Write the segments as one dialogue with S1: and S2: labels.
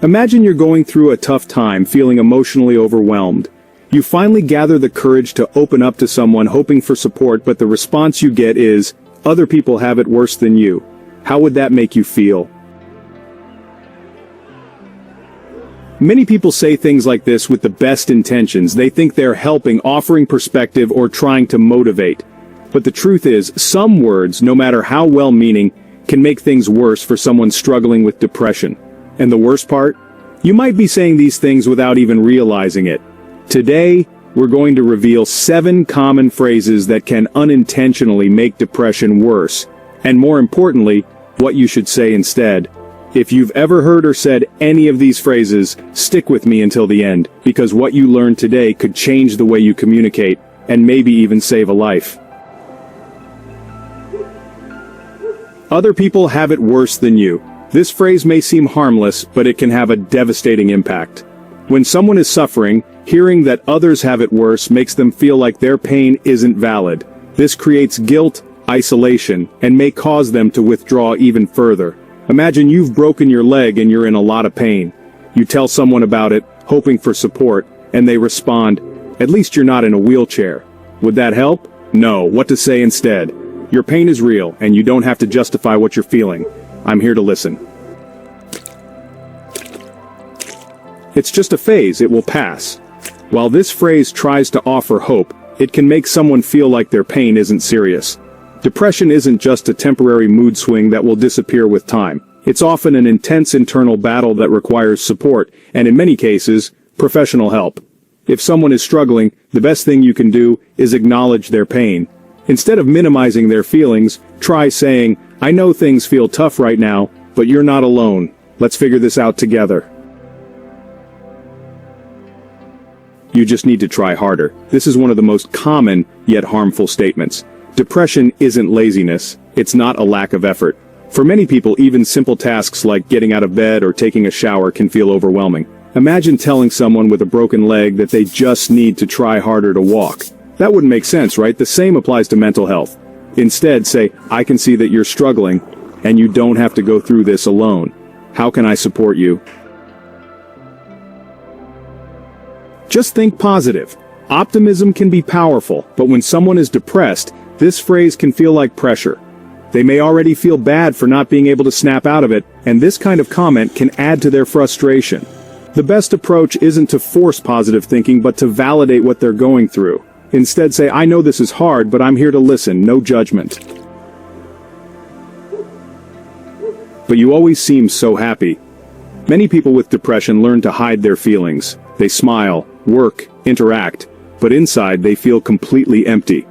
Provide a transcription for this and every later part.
S1: Imagine you're going through a tough time, feeling emotionally overwhelmed. You finally gather the courage to open up to someone, hoping for support, but the response you get is, "Other people have it worse than you." How would that make you feel? Many people say things like this with the best intentions. They think they're helping, offering perspective, or trying to motivate. But the truth is, some words, no matter how well-meaning, can make things worse for someone struggling with depression. And the worst part? You might be saying these things without even realizing it. Today, we're going to reveal 7 common phrases that can unintentionally make depression worse. And more importantly, what you should say instead. If you've ever heard or said any of these phrases, stick with me until the end, because what you learn today could change the way you communicate, and maybe even save a life. Other people have it worse than you. This phrase may seem harmless, but it can have a devastating impact. When someone is suffering, hearing that others have it worse makes them feel like their pain isn't valid. This creates guilt, isolation, and may cause them to withdraw even further. Imagine you've broken your leg and you're in a lot of pain. You tell someone about it, hoping for support, and they respond, "At least you're not in a wheelchair." Would that help? No. What to say instead? Your pain is real, and you don't have to justify what you're feeling. I'm here to listen. It's just a phase, it will pass. While this phrase tries to offer hope, it can make someone feel like their pain isn't serious. Depression isn't just a temporary mood swing that will disappear with time. It's often an intense internal battle that requires support, and in many cases, professional help. If someone is struggling, the best thing you can do is acknowledge their pain. Instead of minimizing their feelings, try saying, "I know things feel tough right now, but you're not alone. Let's figure this out together." You just need to try harder. This is one of the most common, yet harmful statements. Depression isn't laziness. It's not a lack of effort. For many people, even simple tasks like getting out of bed or taking a shower can feel overwhelming. Imagine telling someone with a broken leg that they just need to try harder to walk. That wouldn't make sense, right? The same applies to mental health. Instead, say, "I can see that you're struggling, and you don't have to go through this alone. How can I support you?" Just think positive. Optimism can be powerful, but when someone is depressed, this phrase can feel like pressure. They may already feel bad for not being able to snap out of it, and this kind of comment can add to their frustration. The best approach isn't to force positive thinking, but to validate what they're going through. Instead say, "I know this is hard, but I'm here to listen, no judgment." But you always seem so happy. Many people with depression learn to hide their feelings. They smile, work, interact, but inside they feel completely empty.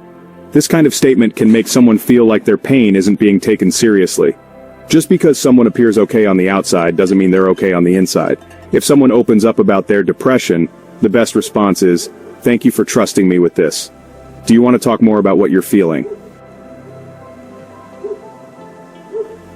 S1: This kind of statement can make someone feel like their pain isn't being taken seriously. Just because someone appears okay on the outside doesn't mean they're okay on the inside. If someone opens up about their depression, the best response is, "Thank you for trusting me with this. Do you want to talk more about what you're feeling?"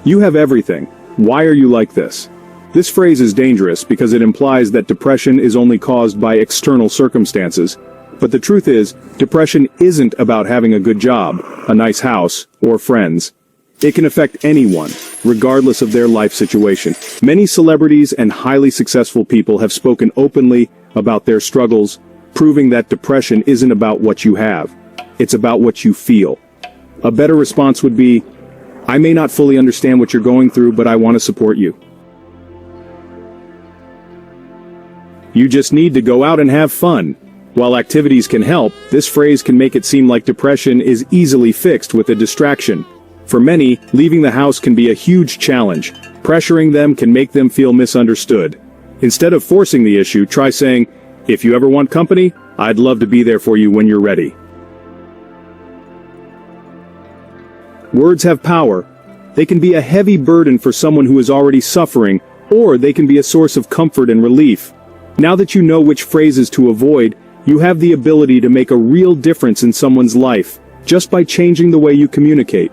S1: "You have everything. Why are you like this?" This phrase is dangerous because it implies that depression is only caused by external circumstances. But the truth is, depression isn't about having a good job, a nice house, or friends. It can affect anyone, regardless of their life situation. Many celebrities and highly successful people have spoken openly about their struggles, proving that depression isn't about what you have. It's about what you feel. A better response would be, "I may not fully understand what you're going through, but I want to support you. You just need to go out and have fun." While activities can help, this phrase can make it seem like depression is easily fixed with a distraction. For many, leaving the house can be a huge challenge. Pressuring them can make them feel misunderstood. Instead of forcing the issue, try saying, "If you ever want company, I'd love to be there for you when you're ready." Words have power. They can be a heavy burden for someone who is already suffering, or they can be a source of comfort and relief. Now that you know which phrases to avoid, you have the ability to make a real difference in someone's life, just by changing the way you communicate.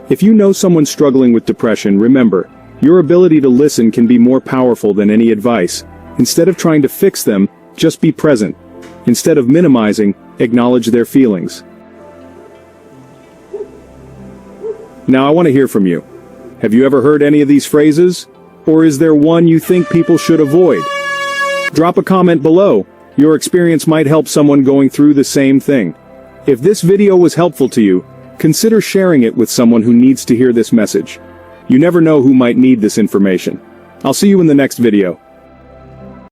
S1: If you know someone struggling with depression, remember, your ability to listen can be more powerful than any advice. Instead of trying to fix them, just be present. Instead of minimizing, acknowledge their feelings. Now I want to hear from you. Have you ever heard any of these phrases? Or is there one you think people should avoid? Drop a comment below. Your experience might help someone going through the same thing. If this video was helpful to you, consider sharing it with someone who needs to hear this message. You never know who might need this information. I'll see you in the next video.